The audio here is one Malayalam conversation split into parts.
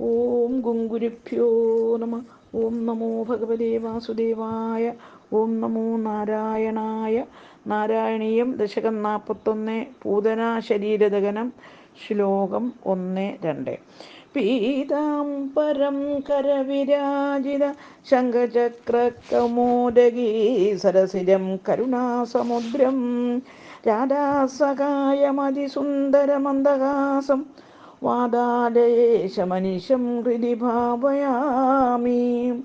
ഓം ഗുങ്കുരുഭ്യോ നമ. ഓം നമോ ഭഗവതേ വാസുദേവായ. ഓം നമോ നാരായണായ. നാരായണീയം ദശകം 41. പൂതനാ ശരീരദഹനം. ശ്ലോകം 1-2. പീതാംബരം കരവിരാജിത ശംഖചക്രകൗമോദഗീ സരസിജം കരുണാസമുദ്രം രാധാസഹായമതിസുന്ദരമന്ദഹാസം വാതാലയേശമനിശം ഹൃദി ഭാവയാമി.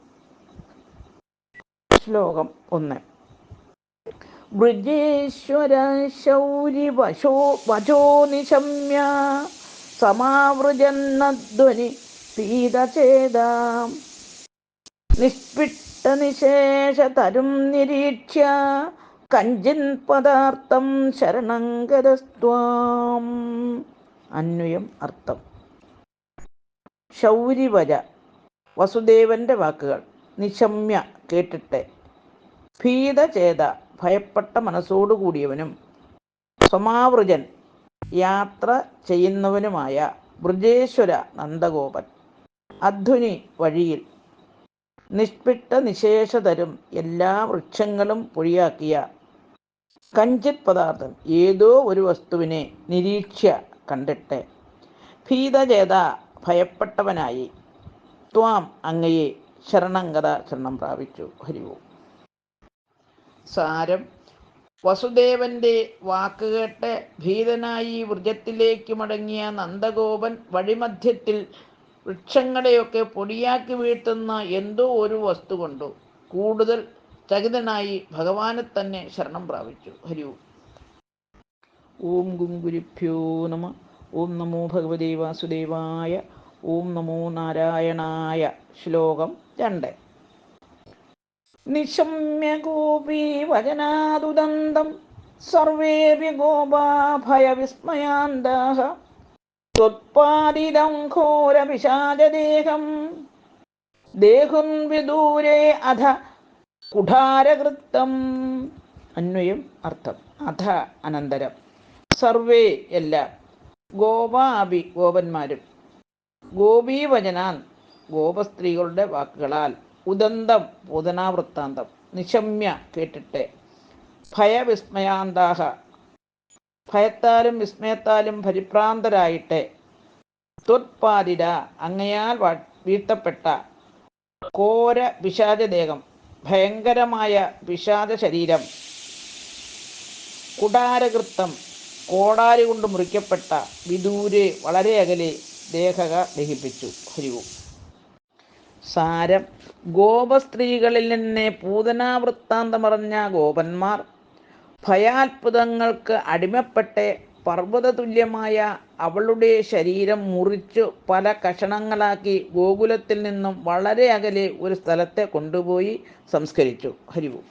ശ്ലോകം 1. ബ്രജേശ്വര ശൗരി വശോ നിശമ്യ സമാവൃജന്നധ്വനി പീതചേതാം നിഷ്പിട്ടനിശേഷതരും നിരീക്ഷ്യ കഞ്ചിൻ പദാർത്ഥം ശരണം ഗതസ്ത്വാം. അന്വയം അർത്ഥം. ശൗരിവര വസുദേവന്റെ വാക്കുകൾ. നിശമ്യ കേട്ടിട്ട്. ഭീതചേത ഭയപ്പെട്ട മനസ്സോടുകൂടിയവനും സമാവൃജൻ യാത്ര ചെയ്യുന്നവനുമായ ബ്രജേശ്വര നന്ദഗോപൻ അധ്വനി വഴിയിൽ നിഷ്പിട്ട നിശേഷതരും എല്ലാ വൃക്ഷങ്ങളും പൊഴിയാക്കിയ കഞ്ചിത് പദാർത്ഥം ഏതോ ഒരു വസ്തുവിനെ നിരീക്ഷ്യ കണ്ടിട്ട് ഭീതചേത ഭയപ്പെട്ടവനായി ത്വാം അങ്ങയെ ശരണംഗത ശരണം പ്രാപിച്ചു. ഹരിവോ. സാരം. വസുദേവന്റെ വാക്കുകേട്ട് ഭീതനായി വൃജത്തിലേക്ക് മടങ്ങിയ നന്ദഗോപൻ വഴിമധ്യത്തിൽ വൃക്ഷങ്ങളെയൊക്കെ പൊടിയാക്കി വീഴ്ത്തുന്ന എന്തോ ഒരു വസ്തു കൊണ്ടു കൂടുതൽ ചകിതനായി ഭഗവാനെ തന്നെ ശരണം പ്രാപിച്ചു. ഹരിവോ. ഓം ഗുങ്കുരുഭ്യോ നമ. ഓം നമോ ഭഗവതേ വാസുദേവായ. ഓം നമോ നാരായണായ. ശ്ലോകം 2. നിശമ്യ ഗോപീ വചനാദുദന്തം സർവേപി ഗോപാ ഭയവിസ്മയാന്താഃ ത്വത്പാദിതം ഘോരപിശാചദേഹം ദേഹും വിദൂരേ അധ കുഠാരകൃത്തം. അന്വയം അർത്ഥം. അധ അനന്തരം. സർവേ എല്ലാം. ഗോപാപി ഗോപന്മാരും. ഗോപീവചനാൻ ഗോപസ്ത്രീകളുടെ വാക്കുകളാൽ. ഉദന്തം പൂതനാവൃത്താന്തം. നിശമ്യ കേട്ടിട്ട്. ഭയവിസ്മയാന്താഹ ഭയത്താലും വിസ്മയത്താലും പരിഭ്രാന്തരായിട്ട്. ത്വത്പാദിത അങ്ങയാൽ വീഴ്ത്തപ്പെട്ട. ഘോര പിശാചദേഹം ഭയങ്കരമായ പിശാച ശരീരം. കുടാരകൃത്തം കോടാരി കൊണ്ട് മുറിക്കപ്പെട്ട. വിദൂരെ വളരെ അകലെ ദേഹക ദഹിപ്പിച്ചു. ഹരിവും. സാരം. ഗോപസ്ത്രീകളിൽ നിന്ന് പൂതനാവൃത്താന്തമറിഞ്ഞ ഗോപന്മാർ ഭയാത്ഭുതങ്ങൾക്ക് അടിമപ്പെട്ട് പർവ്വതതുല്യമായ അവളുടെ ശരീരം മുറിച്ചു പല കഷണങ്ങളാക്കി ഗോകുലത്തിൽ നിന്നും വളരെ അകലെ ഒരു സ്ഥലത്തെ കൊണ്ടുപോയി സംസ്കരിച്ചു. ഹരിവും.